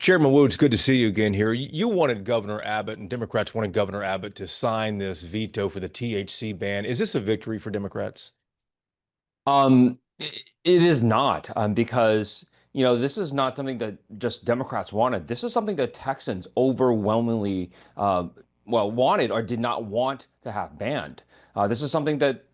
Chairman Woods, good to see you again here. You wanted Governor Abbott and Democrats wanted Governor Abbott to sign this veto for the THC ban. Is this a victory for Democrats? It is not, because this is not something that just Democrats wanted. This is something that Texans overwhelmingly, wanted or did not want to have banned. This is something that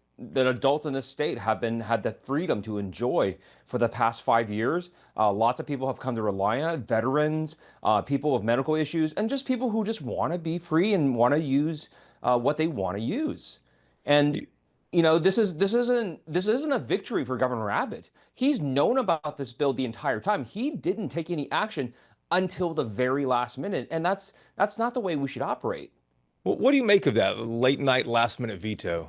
adults in this state had the freedom to enjoy for the past 5 years. Lots of people have come to rely on it. Veterans, people with medical issues, and just people who just want to be free and want to use what they want to use. And this isn't a victory for Governor Abbott. He's known about this bill the entire time. He didn't take any action until the very last minute, and that's not the way we should operate. What do you make of that late night, last minute veto?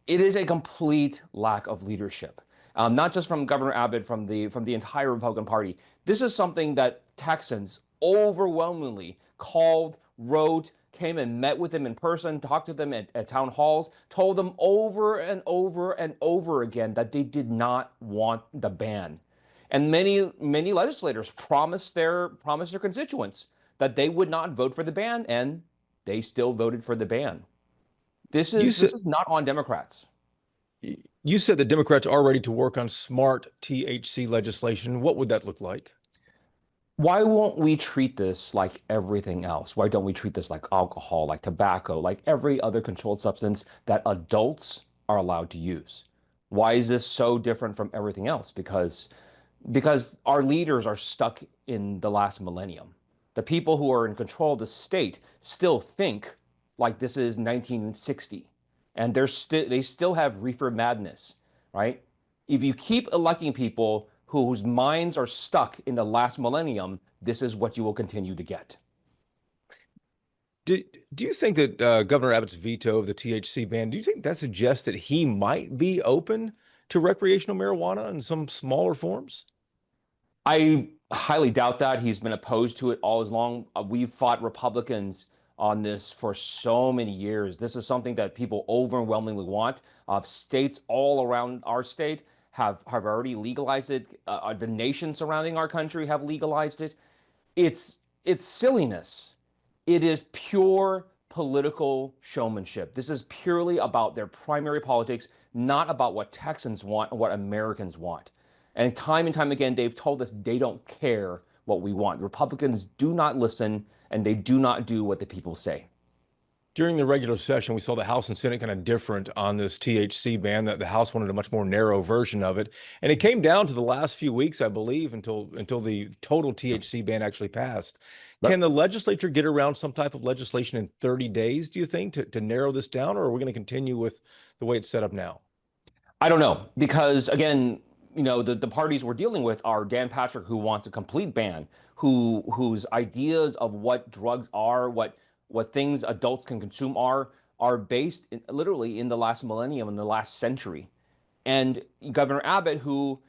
It is a complete lack of leadership, not just from Governor Abbott, from the entire Republican Party. This is something that Texans overwhelmingly called, wrote, came and met with them in person, talked to them at town halls, told them over and over and over again that they did not want the ban. And many legislators promised their constituents that they would not vote for the ban, and they still voted for the ban. This You is said this is not on Democrats. you said the Democrats are ready to work on smart THC legislation. What would that look like? Why won't we treat this like everything else? Why don't we treat this like alcohol, like tobacco, like every other controlled substance that adults are allowed to use? Why is this so different from everything else? Because our leaders are stuck in the last millennium. The people who are in control of the state still think like this is 1960, and they still have reefer madness, right? If you keep electing people whose minds are stuck in the last millennium, this is what you will continue to get. Do you think that Governor Abbott's veto of the THC ban, do you think that suggests that he might be open to recreational marijuana in some smaller forms? I highly doubt that. He's been opposed to it all as long. We've fought Republicans on this for so many years. This is something that people overwhelmingly want. States all around our state have already legalized it. The nations surrounding our country have legalized it. It's silliness. It is pure political showmanship. This is purely about their primary politics, not about what Texans want and what Americans want. And time again, they've told us they don't care what we want. Republicans do not listen, and they do not do what the people say. During the regular session, we saw the House and Senate kind of different on this THC ban. That the House wanted a much more narrow version of it, and it came down to the last few weeks, I believe, until the total THC ban actually passed. Can But the legislature get around some type of legislation in 30 days, do you think, to narrow this down, or are we going to continue with the way it's set up now? I don't know, because again, the parties we're dealing with are Dan Patrick, who wants a complete ban, whose ideas of what drugs are, what things adults can consume are based literally in the last millennium, in the last century. And Governor Abbott, who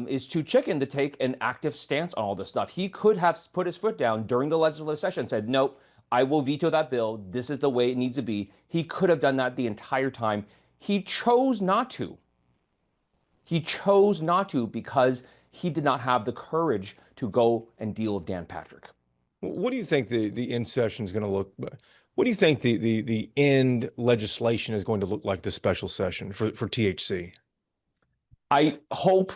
is too chicken to take an active stance on all this stuff. He could have put his foot down during the legislative session and said, nope, I will veto that bill. This is the way it needs to be. He could have done that the entire time. He chose not to. He chose not to because he did not have the courage to go and deal with Dan Patrick. What do you think the end session is going to look? What do you think the end legislation is going to look like this special session for THC? I hope,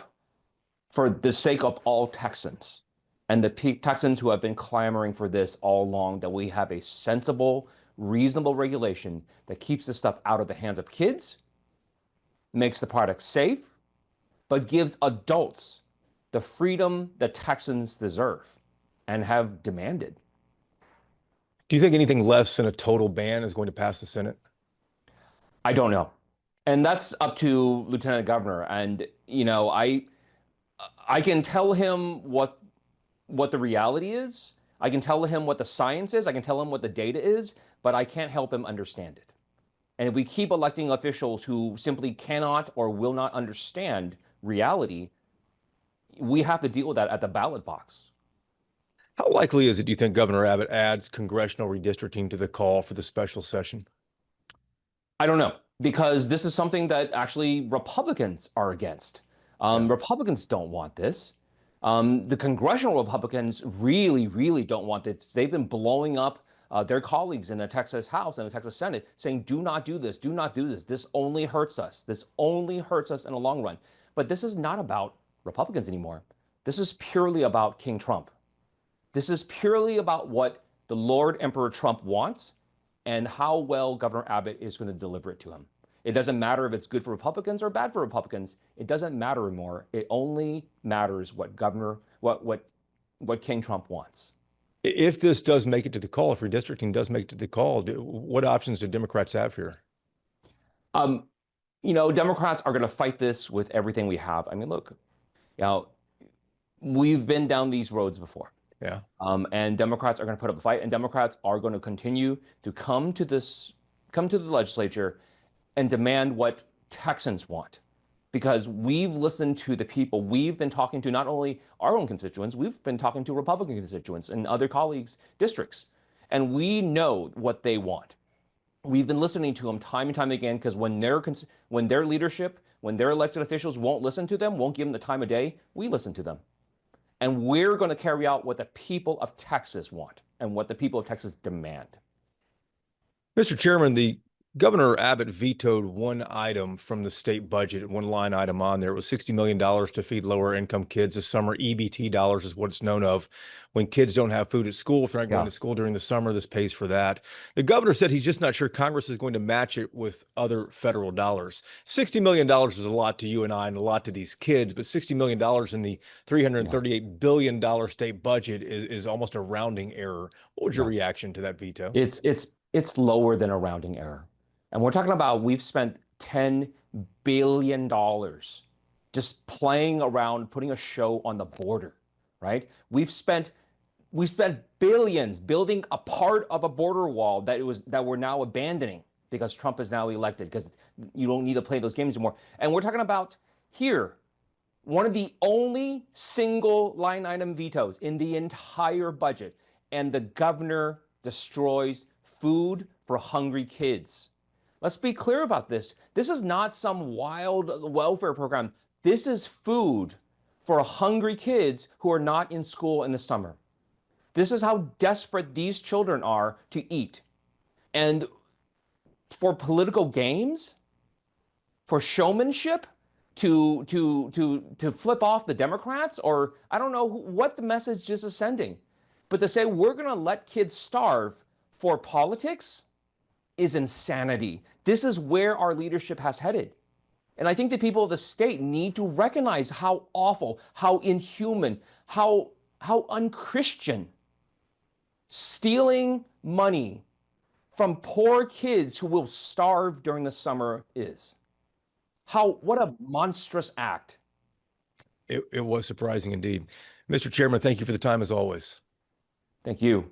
for the sake of all Texans and the Texans who have been clamoring for this all along, that we have a sensible, reasonable regulation that keeps this stuff out of the hands of kids, makes the product safe, but gives adults the freedom that Texans deserve and have demanded. Do you think anything less than a total ban is going to pass the Senate? I don't know. And that's up to Lieutenant Governor. And, I can tell him what the reality is. I can tell him what the science is. I can tell him what the data is, but I can't help him understand it. And if we keep electing officials who simply cannot or will not understand reality, we have to deal with that at the ballot box. How likely is it, do you think, Governor Abbott adds congressional redistricting to the call for the special session? I don't know, because this is something that actually Republicans are against. Yeah. Republicans don't want this. The congressional Republicans really, really don't want this. They've been blowing up their colleagues in the Texas House and the Texas Senate, saying, do not do this, do not do this. This only hurts us. This only hurts us in the long run. But this is not about Republicans anymore. This is purely about King Trump. This is purely about what the Lord Emperor Trump wants and how well Governor Abbott is going to deliver it to him. It doesn't matter if it's good for Republicans or bad for Republicans. It doesn't matter anymore. It only matters what King Trump wants. If this does make it to the call, if redistricting does make it to the call, what options do Democrats have here? Democrats are going to fight this with everything we have. I mean, look, we've been down these roads before. Yeah. And Democrats are going to put up a fight, and Democrats are going to continue to come to the legislature and demand what Texans want. Because we've listened to the people. We've been talking to not only our own constituents, we've been talking to Republican constituents and other colleagues' districts. And we know what they want. We've been listening to them time and time again, because when their leadership, when their elected officials won't listen to them, won't give them the time of day, we listen to them. And we're going to carry out what the people of Texas want and what the people of Texas demand. Mr. Chairman, the Governor Abbott vetoed one item from the state budget, one line item on there. It was $60 million to feed lower income kids this summer. EBT dollars is what it's known of. When kids don't have food at school, if they're not going to school during the summer, this pays for that. The governor said he's just not sure Congress is going to match it with other federal dollars. $60 million is a lot to you and I and a lot to these kids, but $60 million in the $338 billion state budget is almost a rounding error. What was your reaction to that veto? It's lower than a rounding error. And we're talking about, we've spent $10 billion just playing around, putting a show on the border, right? We've spent billions building a part of a border wall that we're now abandoning because Trump is now elected, because you don't need to play those games anymore. And we're talking about here, one of the only single line item vetoes in the entire budget, and the governor destroys food for hungry kids. Let's be clear about this. This is not some wild welfare program. This is food for hungry kids who are not in school in the summer. This is how desperate these children are to eat. And for political games, for showmanship, to flip off the Democrats, or I don't know what the message is sending, but to say we're going to let kids starve for politics is insanity. This is where our leadership has headed. And I think the people of the state need to recognize how awful, how inhuman, how unchristian stealing money from poor kids who will starve during the summer is. What a monstrous act. It was surprising indeed. Mr. Chairman, thank you for the time as always. Thank you.